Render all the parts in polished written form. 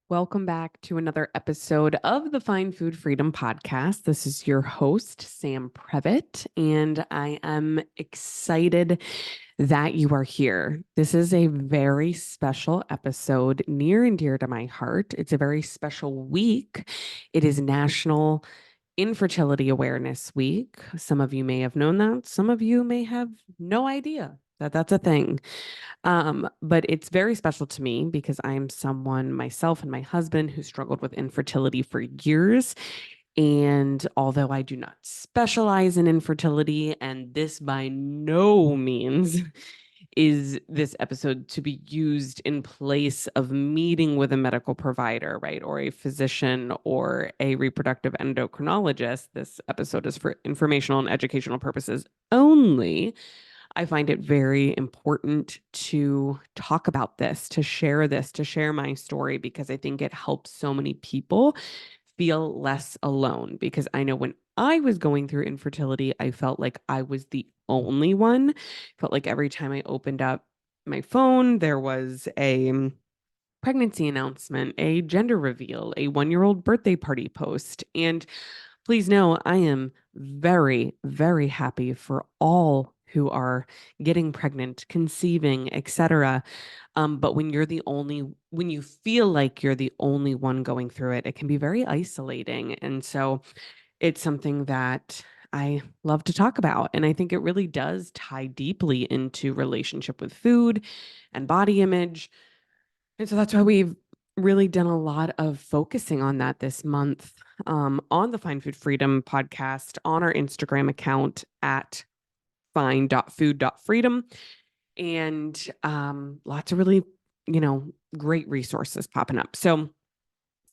Welcome back to another episode of the Find Food Freedom Podcast. This is your host, Sam Previtt, and I am excited that you are here. This is a very special episode, near and dear to my heart. It's a very special week. It is National Infertility Awareness Week. Some of you may have known that. Some of you may have no idea that that's a thing. But it's very special to me because I'm someone, myself and my husband, who struggled with infertility for years. And although I do not specialize in infertility, and this by no means is this episode to be used in place of meeting with a medical provider, right? Or a physician or a reproductive endocrinologist. This episode is for informational and educational purposes only. I find it very important to talk about this, to share my story, because I think it helps so many people feel less alone. Because I know when I was going through infertility, I felt like I was the only one. Felt like every time I opened up my phone, there was a pregnancy announcement, a gender reveal, a 1-year-old birthday party post. And please know I am very, very happy for all who are getting pregnant, conceiving, etc. But when you feel like you're the only one going through it, it can be very isolating. And so it's something that I love to talk about. And I think it really does tie deeply into relationship with food and body image. And so that's why we've really done a lot of focusing on that this month, on the Find Food Freedom podcast, on our Instagram account at find.food.freedom, and lots of really, great resources popping up. So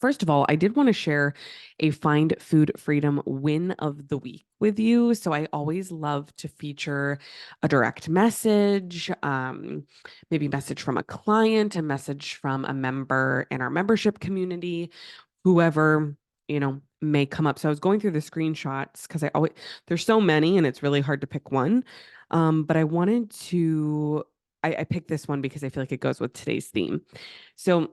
first of all, I did want to share a Find Food Freedom win of the week with you. So I always love to feature a direct message, maybe a message from a client, a message from a member in our membership community, whoever, may come up. So I was going through the screenshots because there's so many and it's really hard to pick one. But I picked this one because I feel like it goes with today's theme. So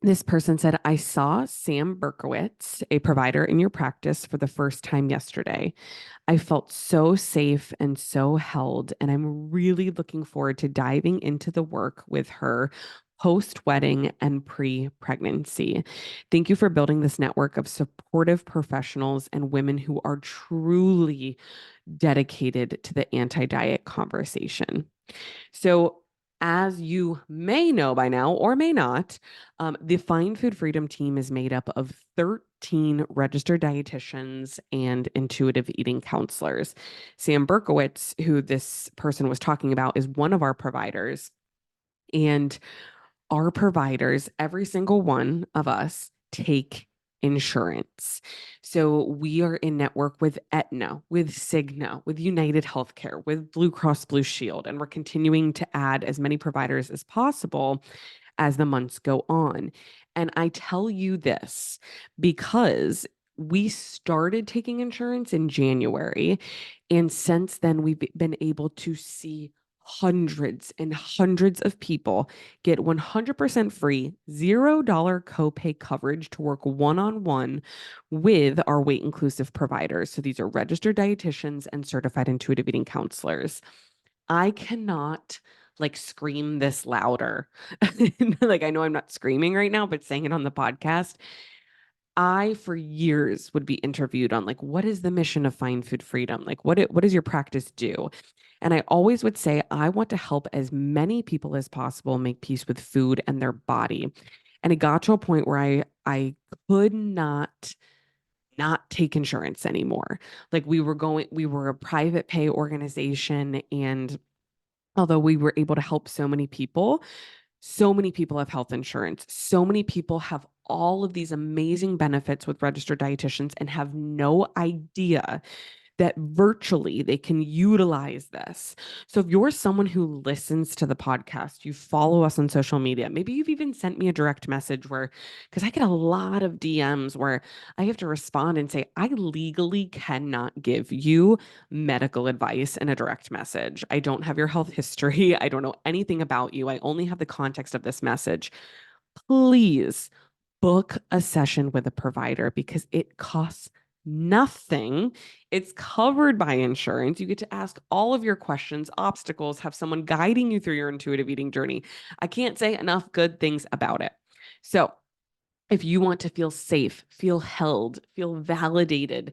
this person said, I saw Sam Berkowitz, a provider in your practice, for the first time yesterday. I felt so safe and so held, and I'm really looking forward to diving into the work with her post-wedding and pre-pregnancy. Thank you for building this network of supportive professionals and women who are truly dedicated to the anti-diet conversation. So, as you may know by now or may not, the Find Food Freedom team is made up of 13 registered dietitians and intuitive eating counselors. Sam Berkowitz, who this person was talking about, is one of our providers. And our providers, every single one of us, take insurance. So we are in network with Aetna, with Cigna, with United Healthcare, with Blue Cross Blue Shield, and we're continuing to add as many providers as possible as the months go on. And I tell you this because we started taking insurance in January, and since then we've been able to see hundreds and hundreds of people get 100% free, $0 copay coverage to work one-on-one with our weight inclusive providers. So these are registered dietitians and certified intuitive eating counselors. I cannot scream this louder. Like, I know I'm not screaming right now, but saying it on the podcast. I, for years, would be interviewed on what is the mission of Find Food Freedom? What does your practice do? And I always would say, I want to help as many people as possible make peace with food and their body. And it got to a point where I could not take insurance anymore. We were a private pay organization. And although we were able to help so many people have health insurance. So many people have all of these amazing benefits with registered dietitians and have no idea that virtually they can utilize this. So if you're someone who listens to the podcast, you follow us on social media, maybe you've even sent me a direct message because I get a lot of DMs where I have to respond and say, I legally cannot give you medical advice in a direct message. I don't have your health history. I don't know anything about you. I only have the context of this message. Please book a session with a provider because it costs nothing. It's covered by insurance. You get to ask all of your questions, obstacles, have someone guiding you through your intuitive eating journey. I can't say enough good things about it. So, if you want to feel safe, feel held, feel validated,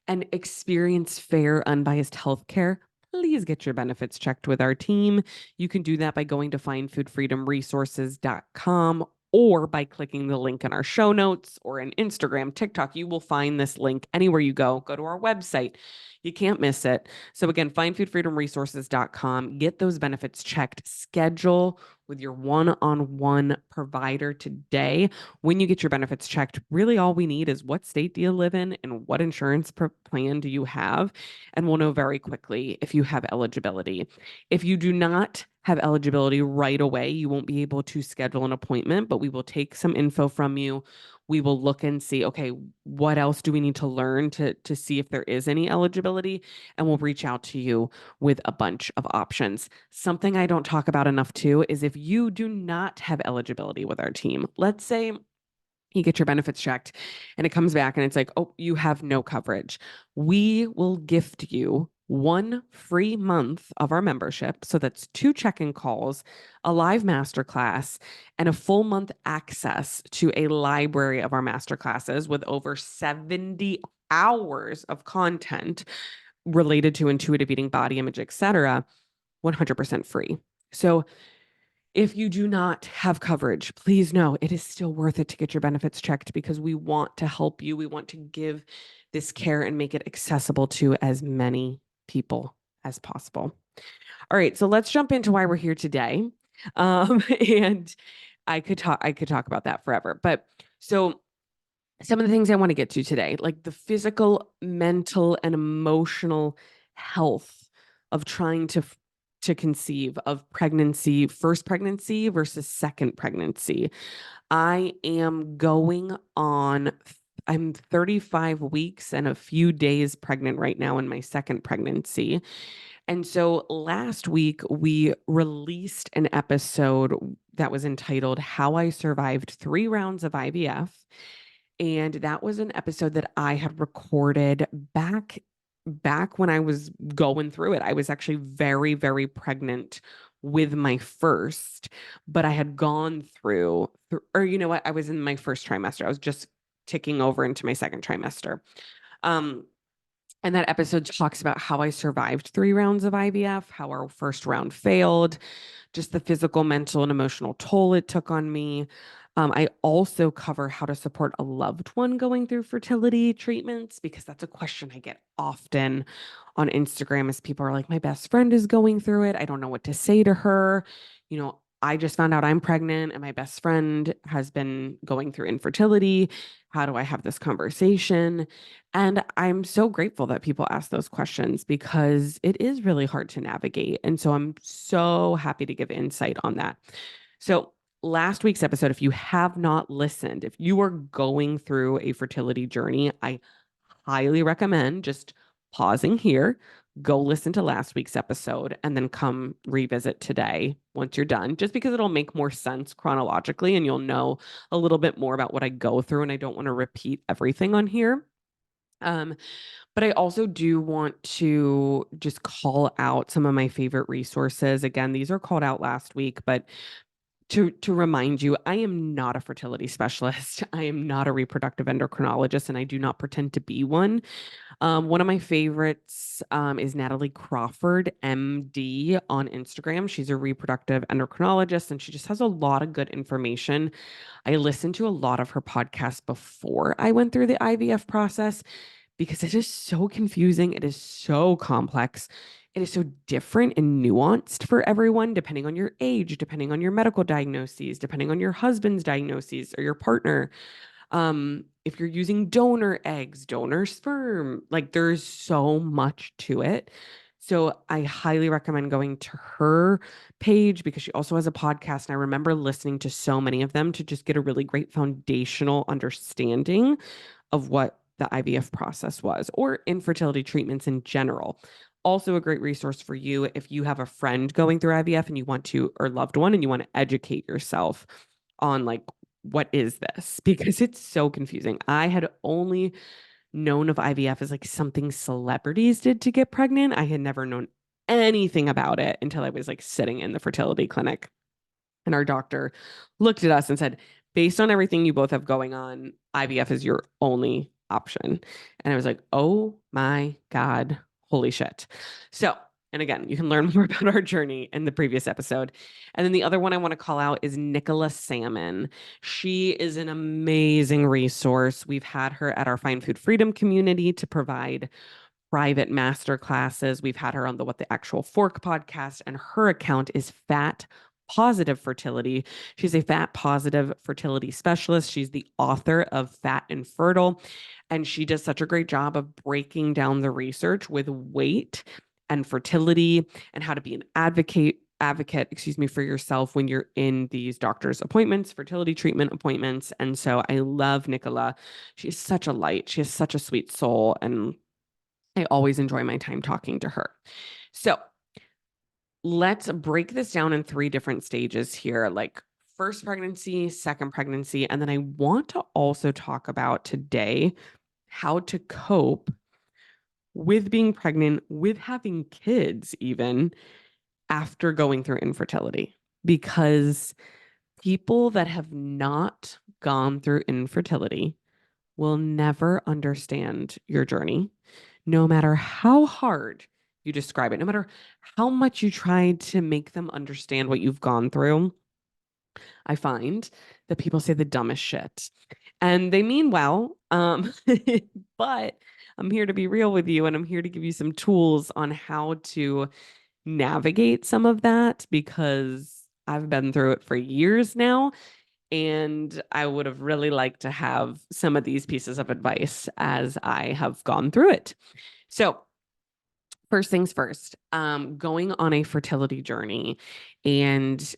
and experience fair, unbiased healthcare, please get your benefits checked with our team. You can do that by going to findfoodfreedomresources.com or by clicking the link in our show notes or in Instagram, TikTok. You will find this link anywhere you go. Go to our website. You can't miss it. So again, findfoodfreedomresources.com. Get those benefits checked. Schedule with your one-on-one provider today. When you get your benefits checked, really all we need is what state do you live in and what insurance plan do you have? And we'll know very quickly if you have eligibility. If you do not have eligibility right away, you won't be able to schedule an appointment, but we will take some info from you. We will look and see, okay, what else do we need to learn to see if there is any eligibility? And we'll reach out to you with a bunch of options. Something I don't talk about enough too is if you do not have eligibility with our team, let's say you get your benefits checked and it comes back and it's like, oh, you have no coverage. We will gift you 1 free month of our membership. So that's 2 check-in calls, a live masterclass, and a full month access to a library of our masterclasses with over 70 hours of content related to intuitive eating, body image, etc., 100% free. So if you do not have coverage, please know it is still worth it to get your benefits checked because we want to help you. We want to give this care and make it accessible to as many people as possible. All right, so let's jump into why we're here today. And I could talk about that forever. But so some of the things I want to get to today, like the physical, mental, and emotional health of trying to conceive of pregnancy, first pregnancy versus second pregnancy. I am going on, I'm 35 weeks and a few days pregnant right now in my second pregnancy. And so last week we released an episode that was entitled How I Survived 3 Rounds of IVF. And that was an episode that I had recorded back when I was going through it. I was actually very, very pregnant with my first, but I had gone through, or you know what? I was in my first trimester. I was just ticking over into my second trimester. Um, and that episode talks about how I survived 3 rounds of IVF, how our first round failed, just the physical, mental, and emotional toll it took on me. I also cover how to support a loved one going through fertility treatments because that's a question I get often on Instagram as people are like, my best friend is going through it. I don't know what to say to her. I just found out I'm pregnant and my best friend has been going through infertility. How do I have this conversation? And I'm so grateful that people ask those questions because it is really hard to navigate. And so I'm so happy to give insight on that. So, last week's episode, if you have not listened, if you are going through a fertility journey, I highly recommend just pausing here, go listen to last week's episode, and then come revisit today once you're done, just because it'll make more sense chronologically and you'll know a little bit more about what I go through. And I don't want to repeat everything on here. But I also do want to just call out some of my favorite resources. Again, these are called out last week, but to remind you, I am not a fertility specialist. I am not a reproductive endocrinologist, and I do not pretend to be one. One of my favorites is Natalie Crawford, MD, on Instagram. She's a reproductive endocrinologist, and she just has a lot of good information. I listened to a lot of her podcasts before I went through the IVF process because it is so confusing. It is so complex. It is so different and nuanced for everyone, depending on your age, depending on your medical diagnoses, depending on your husband's diagnoses or your partner. If you're using donor eggs, donor sperm, like there's so much to it. So I highly recommend going to her page because she also has a podcast. And I remember listening to so many of them to just get a really great foundational understanding of what the IVF process was or infertility treatments in general. Also, a great resource for you if you have a friend going through IVF and you want to, or loved one, and you want to educate yourself on like what is this? Because it's so confusing. I had only known of IVF as like something celebrities did to get pregnant. I had never known anything about it until I was like sitting in the fertility clinic. And our doctor looked at us and said, based on everything you both have going on, IVF is your only option. And I was like, oh my God, holy shit. So, and again, you can learn more about our journey in the previous episode. And then the other one I want to call out is Nicola Salmon. She is an amazing resource. We've had her at our Fine Food Freedom community to provide private master classes. We've had her on the What the Actual Fork podcast, and her account is Fat Positive Fertility. She's a fat positive fertility specialist. She's the author of Fat and Fertile, and she does such a great job of breaking down the research with weight and fertility and how to be an advocate, excuse me, for yourself when you're in these doctor's appointments, fertility treatment appointments. And so I love Nicola. She's such a light. She has such a sweet soul, and I always enjoy my time talking to her. So let's break this down in 3 different stages here, like first pregnancy, second pregnancy. And then I want to also talk about today how to cope with being pregnant, with having kids, even after going through infertility. Because people that have not gone through infertility will never understand your journey, no matter how hard you describe it, no matter how much you try to make them understand what you've gone through. I find that people say the dumbest shit and they mean well. But I'm here to be real with you, and I'm here to give you some tools on how to navigate some of that, because I've been through it for years now. And I would have really liked to have some of these pieces of advice as I have gone through it. So, first things first, going on a fertility journey and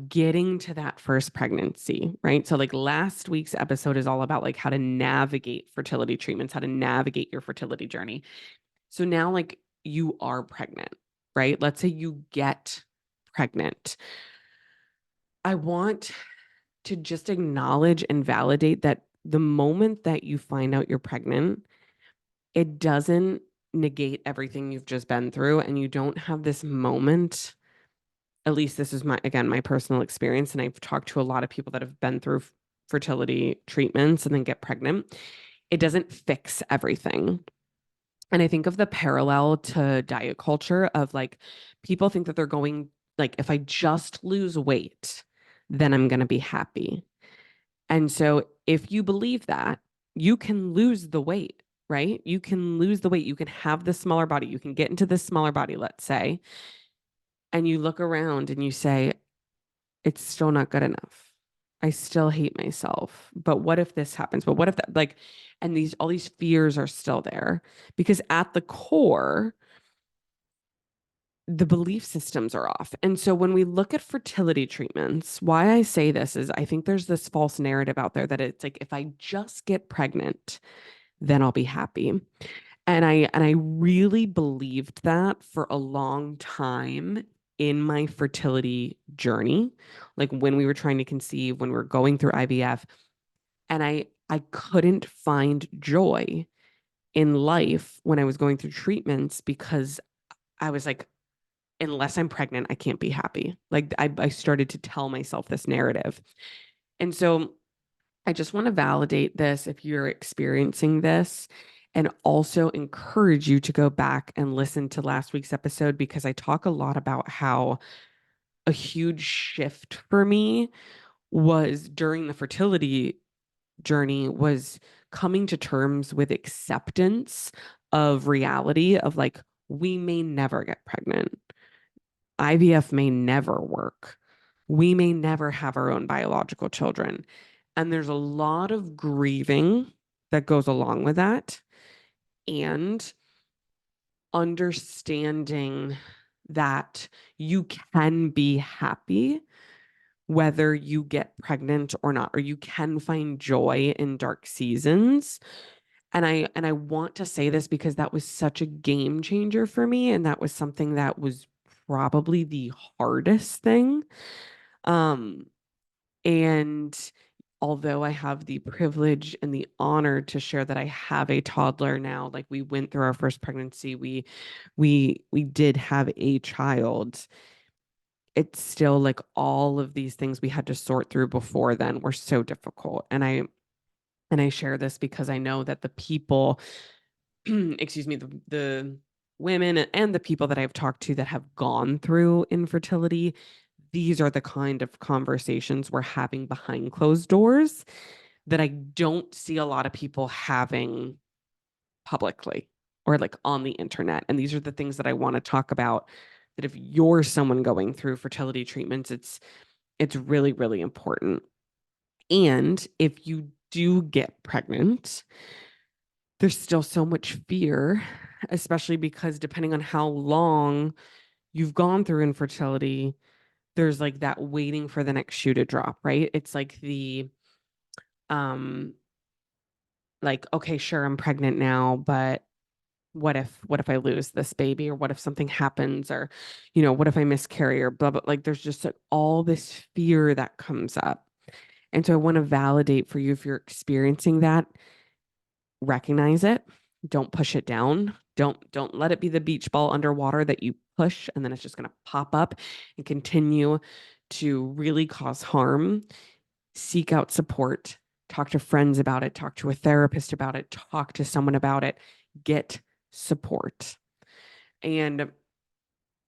getting to that first pregnancy, right? So like last week's episode is all about like how to navigate fertility treatments, how to navigate your fertility journey. So now like you are pregnant, right? Let's say you get pregnant. I want to just acknowledge and validate that the moment that you find out you're pregnant, it doesn't negate everything you've just been through. And you don't have this moment, at least this is my personal experience. And I've talked to a lot of people that have been through fertility treatments and then get pregnant. It doesn't fix everything. And I think of the parallel to diet culture of like, people think that they're going, like, if I just lose weight, then I'm going to be happy. And so if you believe that, you can lose the weight, right? You can lose the weight. You can have the smaller body. You can get into this smaller body, let's say, and you look around and you say, it's still not good enough. I still hate myself. But what if this happens? But what if that, like, and all these fears are still there, because at the core, the belief systems are off. And so when we look at fertility treatments, why I say this is I think there's this false narrative out there that it's like, if I just get pregnant, then I'll be happy. And I really believed that for a long time in my fertility journey, like when we were trying to conceive, when we were going through IVF, and I couldn't find joy in life when I was going through treatments, because I was like, unless I'm pregnant, I can't be happy. Like I started to tell myself this narrative. And so I just want to validate this if you're experiencing this, and also encourage you to go back and listen to last week's episode, because I talk a lot about how a huge shift for me was during the fertility journey was coming to terms with acceptance of reality of like, we may never get pregnant. IVF may never work. We may never have our own biological children. And there's a lot of grieving that goes along with that, and understanding that you can be happy whether you get pregnant or not, or you can find joy in dark seasons. And I want to say this because that was such a game changer for me, and that was something that was probably the hardest thing. And although I have the privilege and the honor to share that I have a toddler now, like we went through our first pregnancy, we did have a child. It's still like all of these things we had to sort through before then were so difficult. And I share this because I know that the people, excuse me, the women and the people that I've talked to that have gone through infertility, these are the kind of conversations we're having behind closed doors that I don't see a lot of people having publicly or like on the internet. And these are the things that I want to talk about, that if you're someone going through fertility treatments, it's really, really important. And if you do get pregnant, there's still so much fear, especially because depending on how long you've gone through infertility, there's like that waiting for the next shoe to drop, right? It's like um, like, okay, sure, I'm pregnant now, but what if I lose this baby, or what if something happens, or, what if I miscarry, or blah, blah. Like there's just like all this fear that comes up. And so I want to validate for you, if you're experiencing that, recognize it. Don't push it down. Don't let it be the beach ball underwater that you push and then it's just going to pop up and continue to really cause harm. Seek out support. Talk to friends about it. Talk to a therapist about it. Talk to someone about it. Get support. And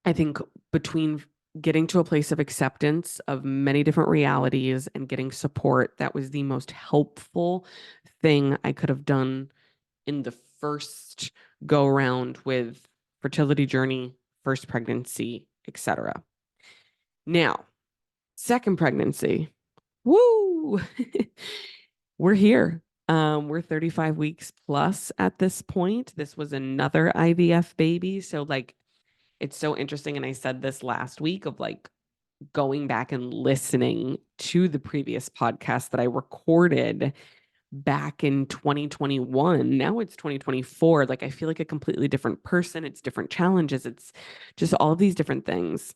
I think between getting to a place of acceptance of many different realities and getting support, that was the most helpful thing I could have done in the first go around with fertility journey, first pregnancy, etc. Now, second pregnancy. Woo! We're here. We're 35 weeks plus at this point. This was another IVF baby. So like it's so interesting. And I said this last week of like going back and listening to the previous podcast that I recorded back in 2021. Now it's 2024. Like I feel like a completely different person. It's different challenges. It's just all of these different things.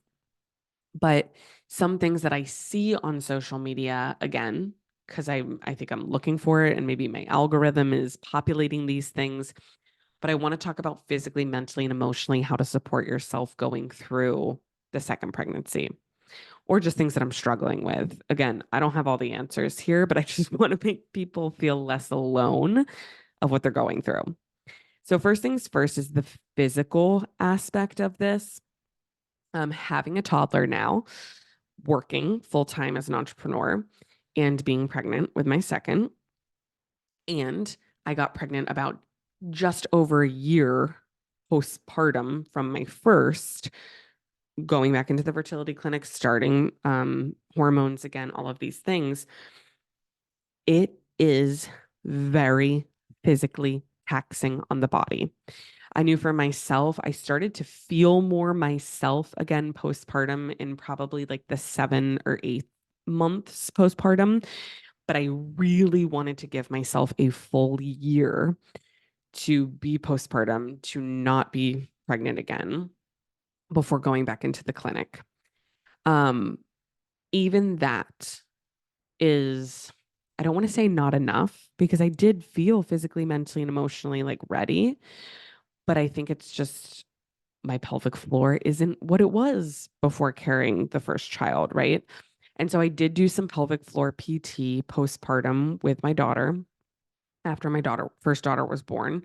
But some things that I see on social media, again, because I think I'm looking for it and maybe my algorithm is populating these things. But I want to talk about physically, mentally, and emotionally how to support yourself going through the second pregnancy, or just things that I'm struggling with. Again, I don't have all the answers here, but I just want to make people feel less alone of what they're going through. So, first things first is the physical aspect of this. Having a toddler now, working full time as an entrepreneur, and being pregnant with my second. And I got pregnant about just over a year postpartum from my first, going back into the fertility clinic, starting hormones again, all of these things. It is very physically taxing on the body. I knew for myself, I started to feel more myself again postpartum in probably like the 7 or 8 months postpartum. But I really wanted to give myself a full year to be postpartum, to not be pregnant again before going back into the clinic. Um, Even that is, I don't want to say not enough, because I did feel physically, mentally, and emotionally like ready. But I think it's just my pelvic floor isn't what it was before carrying the first child, right? And so I did do some pelvic floor PT postpartum with my daughter after my first daughter was born.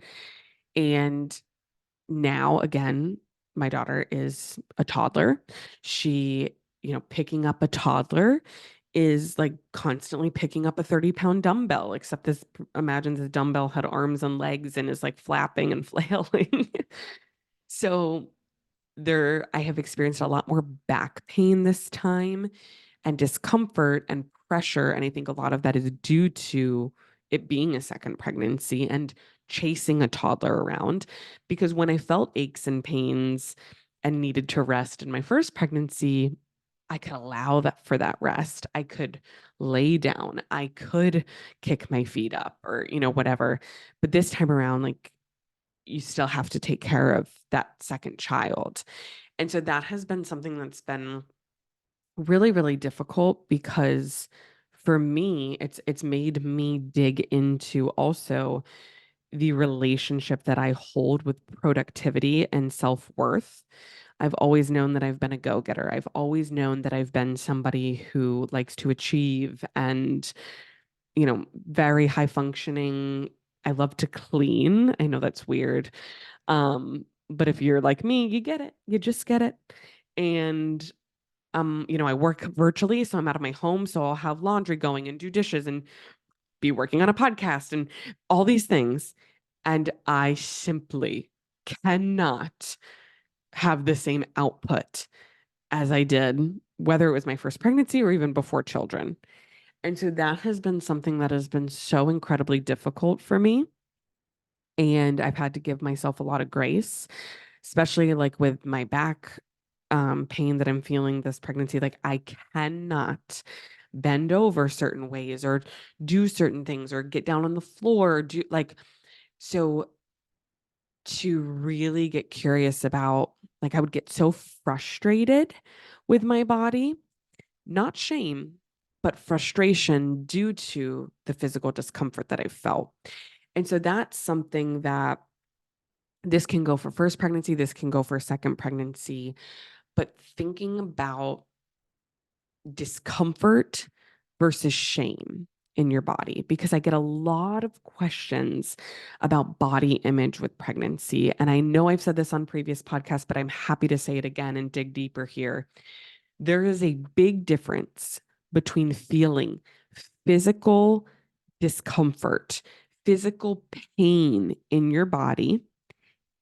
And now again, my daughter is a toddler. She, picking up a toddler is like constantly picking up a 30-pound dumbbell, except this, imagine the dumbbell had arms and legs and is like flapping and flailing. So I have experienced a lot more back pain this time, and discomfort and pressure. And I think a lot of that is due to it being a second pregnancy and chasing a toddler around. Because when I felt aches and pains and needed to rest in my first pregnancy, I could allow that for that rest. I could lay down. I could kick my feet up, or, whatever. But this time around, like, you still have to take care of that second child. And so that has been something that's been really, really difficult, because For me, it's made me dig into also the relationship that I hold with productivity and self-worth. I've always known that I've been a go-getter. I've always known that I've been somebody who likes to achieve and, very high functioning. I love to clean. I know that's weird. But if you're like me, you get it. You just get it. And I work virtually, so I'm out of my home, so I'll have laundry going and do dishes and be working on a podcast and all these things. And I simply cannot have the same output as I did, whether it was my first pregnancy or even before children. And so that has been something that has been so incredibly difficult for me. And I've had to give myself a lot of grace, especially like with my back pain that I'm feeling this pregnancy. Like I cannot bend over certain ways or do certain things or get down on the floor, or do like, so to really get curious about, like, I would get so frustrated with my body, not shame, but frustration due to the physical discomfort that I felt. And so that's something that this can go for first pregnancy, this can go for second pregnancy, but thinking about discomfort versus shame in your body, because I get a lot of questions about body image with pregnancy. And I know I've said this on previous podcasts, but I'm happy to say it again and dig deeper here. There is a big difference between feeling physical discomfort, physical pain in your body,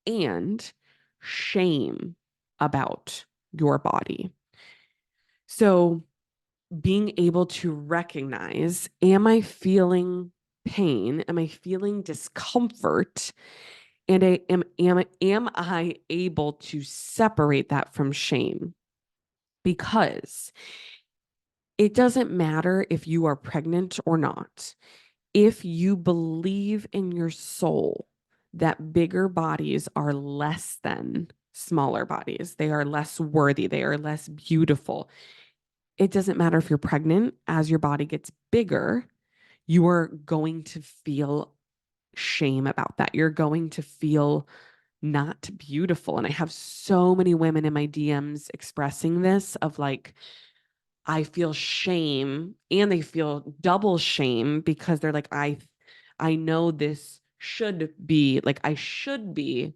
and shame about your body. So being able to recognize, am I feeling pain? Am I feeling discomfort? And am I able to separate that from shame? Because it doesn't matter if you are pregnant or not. If you believe in your soul that bigger bodies are less than smaller bodies, they are less worthy, they are less beautiful. It doesn't matter if you're pregnant. As your body gets bigger, you are going to feel shame about that. You're going to feel not beautiful. And I have so many women in my DMs expressing this of like, I feel shame, and they feel double shame because they're like, I know this should be like, I should be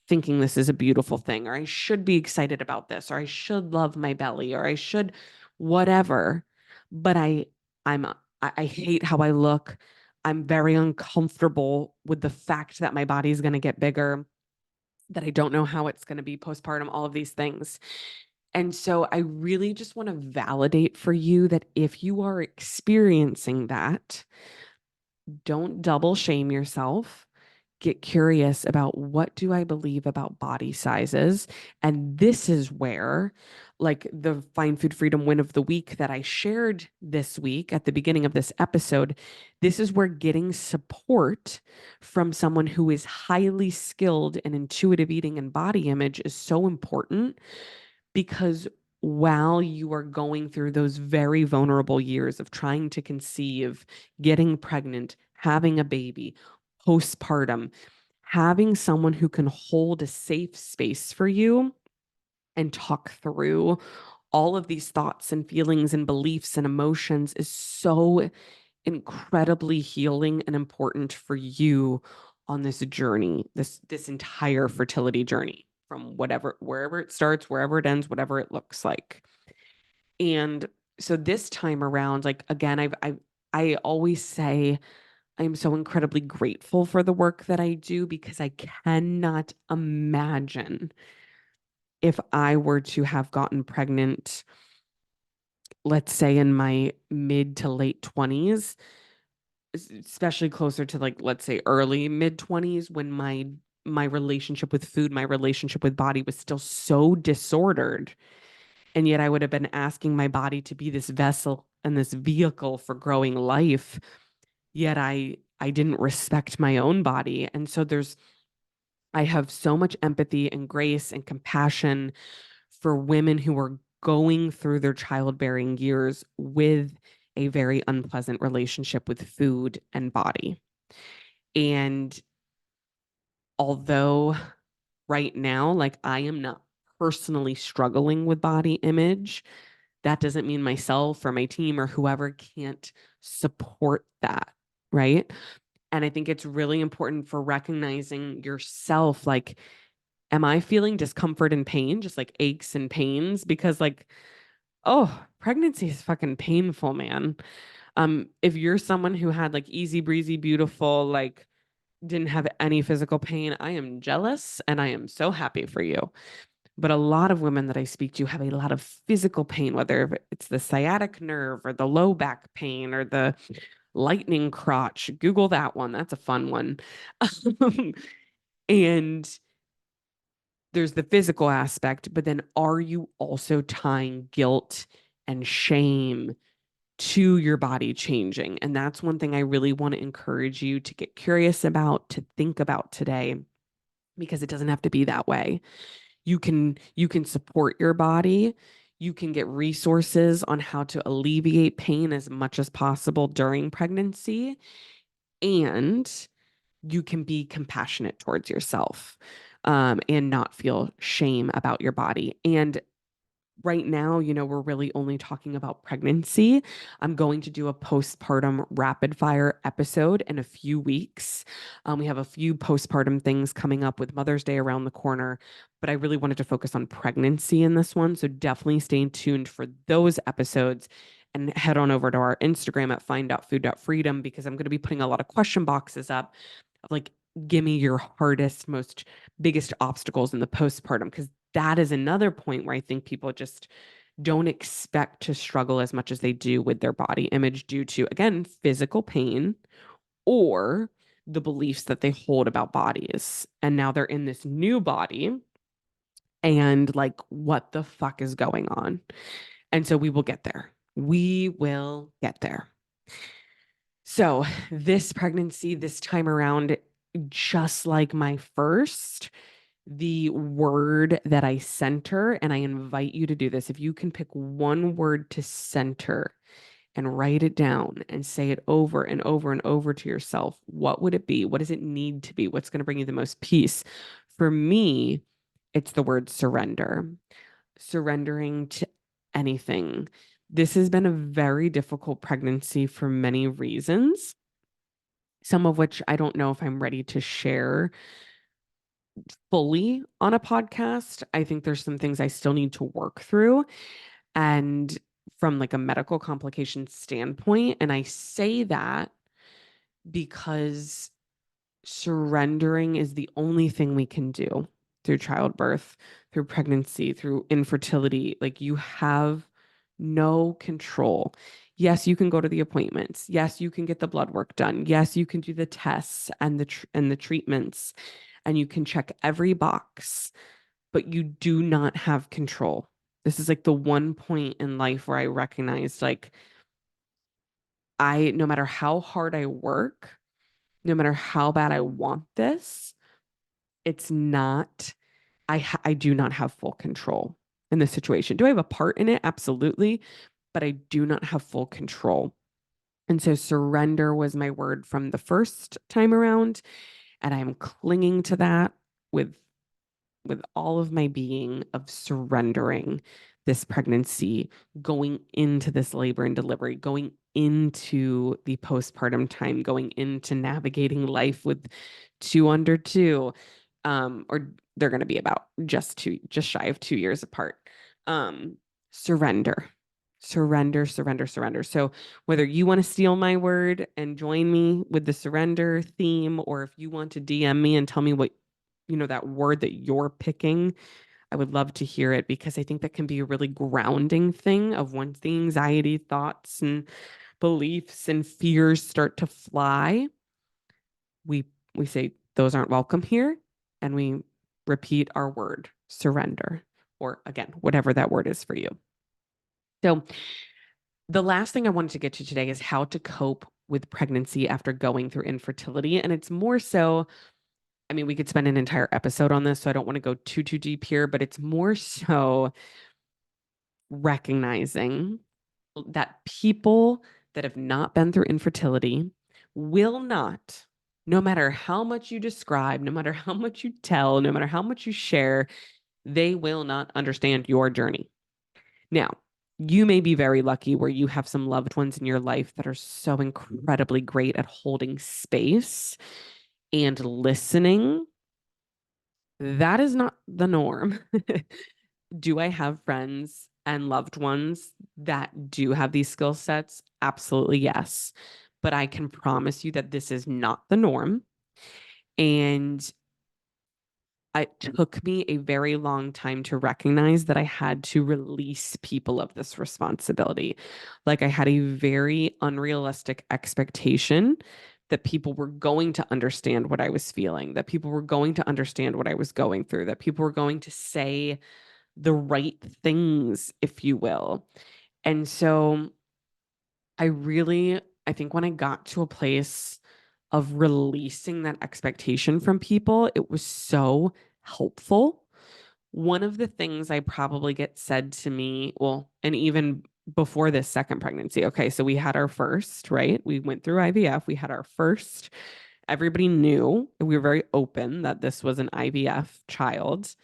thinking this is a beautiful thing, or I should be excited about this, or I should love my belly, or I should whatever. But I'm I hate how I look. I'm very uncomfortable with the fact that my body is going to get bigger, that I don't know how it's going to be postpartum, all of these things. And so I really just want to validate for you that if you are experiencing that, don't double shame yourself. Get curious about, what do I believe about body sizes? And this is where, like, the Find Food Freedom win of the week that I shared this week at the beginning of this episode, this is where getting support from someone who is highly skilled in intuitive eating and body image is so important. Because while you are going through those very vulnerable years of trying to conceive, getting pregnant, having a baby, postpartum, having someone who can hold a safe space for you and talk through all of these thoughts and feelings and beliefs and emotions is so incredibly healing and important for you on this journey, this entire fertility journey, from wherever it starts, wherever it ends, whatever it looks like. And so this time around, like, again, I always say I'm so incredibly grateful for the work that I do, because I cannot imagine if I were to have gotten pregnant, let's say in my mid to late 20s, especially closer to, like, let's say early mid 20s, when my relationship with food, my relationship with body was still so disordered. And yet I would have been asking my body to be this vessel and this vehicle for growing life. Yet I didn't respect my own body. And so I have so much empathy and grace and compassion for women who are going through their childbearing years with a very unpleasant relationship with food and body. And although right now, like I am not personally struggling with body image, that doesn't mean myself or my team or whoever can't support that. Right. And I think it's really important for recognizing yourself. Like, am I feeling discomfort and pain, just like aches and pains? Because, like, oh, pregnancy is fucking painful, man. If you're someone who had like easy breezy, beautiful, like didn't have any physical pain, I am jealous and I am so happy for you. But a lot of women that I speak to have a lot of physical pain, whether it's the sciatic nerve or the low back pain or the lightning crotch. Google that one. That's a fun one. And there's the physical aspect, but then are you also tying guilt and shame to your body changing? And that's one thing I really want to encourage you to get curious about, to think about today, because it doesn't have to be that way. You can support your body. You can get resources on how to alleviate pain as much as possible during pregnancy, and you can be compassionate towards yourself, and not feel shame about your body. And right now, we're really only talking about pregnancy. I'm going to do a postpartum rapid fire episode in a few weeks. We have a few postpartum things coming up with Mother's Day around the corner, but I really wanted to focus on pregnancy in this one. So definitely stay tuned for those episodes and head on over to our Instagram at find.food.freedom, because I'm going to be putting a lot of question boxes up of like, give me your hardest, most biggest obstacles in the postpartum, because that is another point where I think people just don't expect to struggle as much as they do with their body image due to, again, physical pain or the beliefs that they hold about bodies. And now they're in this new body and like, what the fuck is going on? And so we will get there. We will get there. So this pregnancy, this time around, just like my first, the word that I center, and I invite you to do this. If you can pick one word to center and write it down and say it over and over and over to yourself, what would it be? What does it need to be? What's going to bring you the most peace? For me, it's the word surrender, surrendering to anything. This has been a very difficult pregnancy for many reasons, some of which I don't know if I'm ready to share fully on a podcast. I think there's some things I still need to work through, and from like a medical complication standpoint. And I say that because surrendering is the only thing we can do through childbirth, through pregnancy, through infertility. Like, you have no control. Yes, you can go to the appointments. Yes, you can get the blood work done. Yes, you can do the tests and the treatments, and you can check every box, but you do not have control. This is like the one point in life where I recognized, like, no matter how hard I work, no matter how bad I want this, it's not, I do not have full control in this situation. Do I have a part in it? Absolutely. But I do not have full control. And so surrender was my word from the first time around. And I'm clinging to that with all of my being, of surrendering this pregnancy, going into this labor and delivery, going into the postpartum time, going into navigating life with two under two, or they're going to be about just shy of 2 years apart. Surrender, surrender, surrender, surrender. So whether you want to steal my word and join me with the surrender theme, or if you want to DM me and tell me what, that word that you're picking, I would love to hear it, because I think that can be a really grounding thing of once the anxiety, thoughts, and beliefs and fears start to fly, we say those aren't welcome here, and we repeat our word, surrender, or again, whatever that word is for you. So the last thing I wanted to get to today is how to cope with pregnancy after going through infertility. And it's more so, I mean, we could spend an entire episode on this, so I don't want to go too deep here, but it's more so recognizing that people that have not been through infertility will not, no matter how much you describe, no matter how much you tell, no matter how much you share, they will not understand your journey. Now, you may be very lucky where you have some loved ones in your life that are so incredibly great at holding space and listening. That is not the norm. Do I have friends and loved ones that do have these skill sets? Absolutely, yes. But I can promise you that this is not the norm. And it took me a very long time to recognize that I had to release people of this responsibility. Like I had a very unrealistic expectation that people were going to understand what I was feeling, that people were going to understand what I was going through, that people were going to say the right things, if you will. And so I think when I got to a place of releasing that expectation from people, it was so helpful. One of the things I probably get said to me, well, and even before this second pregnancy, okay, so we had our first, right? We went through IVF, we had our first. Everybody knew, we were very open that this was an IVF child.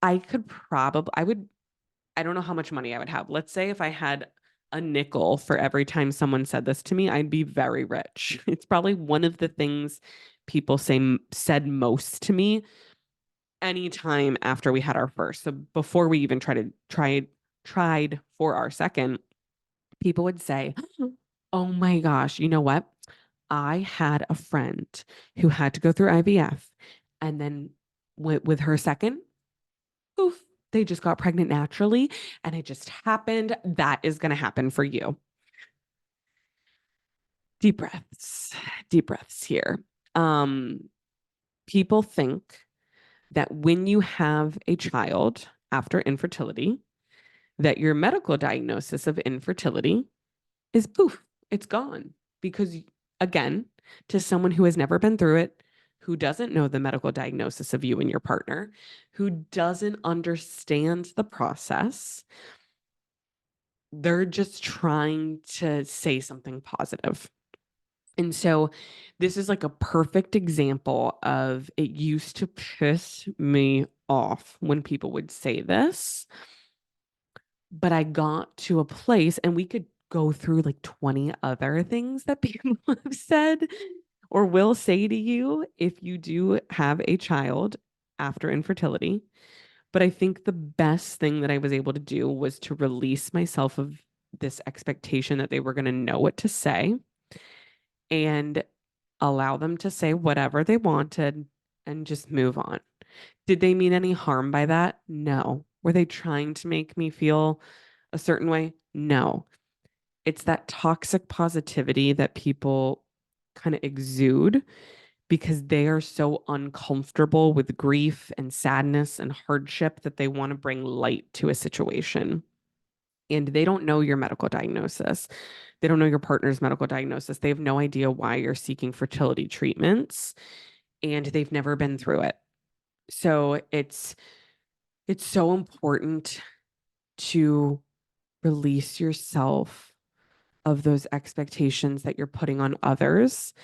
I don't know how much money I would have. Let's say if I had a nickel for every time someone said this to me, I'd be very rich. It's probably one of the things people said most to me anytime after we had our first. So before we even tried for our second, people would say, "Oh my gosh, you know what? I had a friend who had to go through IVF and then with her second, poof, they just got pregnant naturally and it just happened. That is going to happen for you." Deep breaths, deep breaths here. Um, People think that when you have a child after infertility, that your medical diagnosis of infertility is poof, it's gone. Because again, to someone who has never been through it, who doesn't know the medical diagnosis of you and your partner, who doesn't understand the process, they're just trying to say something positive. And so this is like a perfect example of it used to piss me off when people would say this, but I got to a place and we could go through like 20 other things that people have said or will say to you if you do have a child after infertility. But I think the best thing that I was able to do was to release myself of this expectation that they were going to know what to say and allow them to say whatever they wanted and just move on. Did they mean any harm by that? No. Were they trying to make me feel a certain way? No. It's that toxic positivity that people kind of exude because they are so uncomfortable with grief and sadness and hardship that they want to bring light to a situation. And they don't know your medical diagnosis. They don't know your partner's medical diagnosis. They have no idea why you're seeking fertility treatments and they've never been through it. So it's so important to release yourself of those expectations that you're putting on others.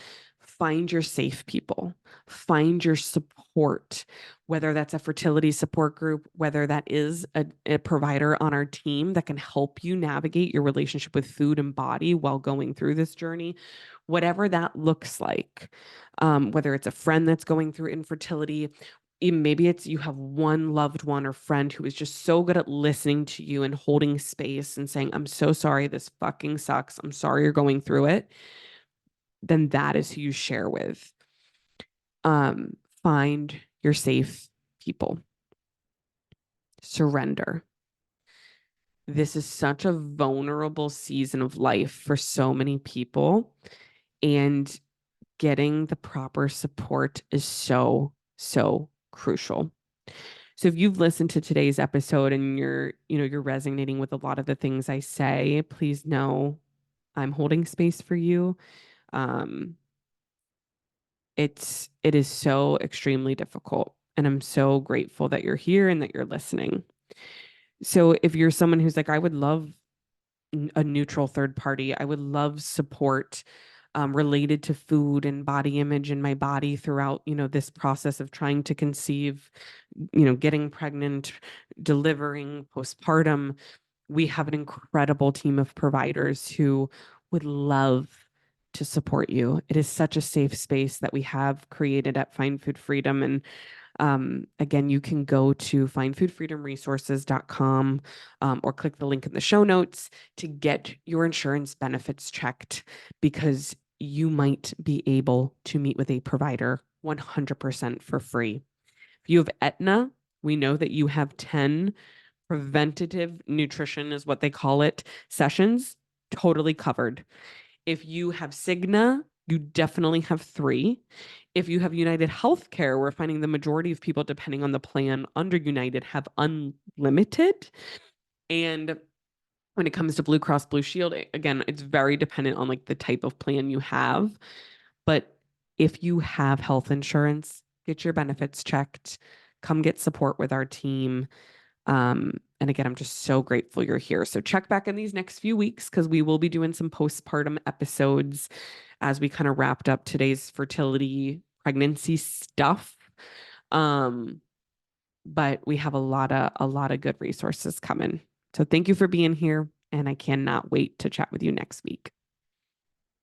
Find your safe people, find your support, whether that's a fertility support group, whether that is a provider on our team that can help you navigate your relationship with food and body while going through this journey, whatever that looks like, whether it's a friend that's going through infertility. Maybe it's you have one loved one or friend who is just so good at listening to you and holding space and saying, "I'm so sorry, this fucking sucks. I'm sorry you're going through it." Then that is who you share with. Find your safe people. Surrender. This is such a vulnerable season of life for so many people, and getting the proper support is so, so crucial. So if you've listened to today's episode and you're resonating with a lot of the things I say, please know I'm holding space for you. Um, it is so extremely difficult, and I'm so grateful that you're here and that you're listening. So if you're someone who's like, I would love a neutral third party. I would love support related to food and body image in my body throughout, this process of trying to conceive, getting pregnant, delivering, postpartum. We have an incredible team of providers who would love to support you. It is such a safe space that we have created at Find Food Freedom. And again, you can go to findfoodfreedomresources.com or click the link in the show notes to get your insurance benefits checked, because you might be able to meet with a provider 100% for free. If you have Aetna, we know that you have 10 preventative nutrition, is what they call it, sessions totally covered. If you have Cigna, you definitely have 3. If you have United Healthcare, we're finding the majority of people, depending on the plan under United, have unlimited. And when it comes to Blue Cross Blue Shield, again, it's very dependent on like the type of plan you have. But if you have health insurance, get your benefits checked, come get support with our team. And again, I'm just so grateful you're here. So check back in these next few weeks, because we will be doing some postpartum episodes as we kind of wrapped up today's fertility pregnancy stuff. Um, but we have a lot of good resources coming. So thank you for being here, and I cannot wait to chat with you next week.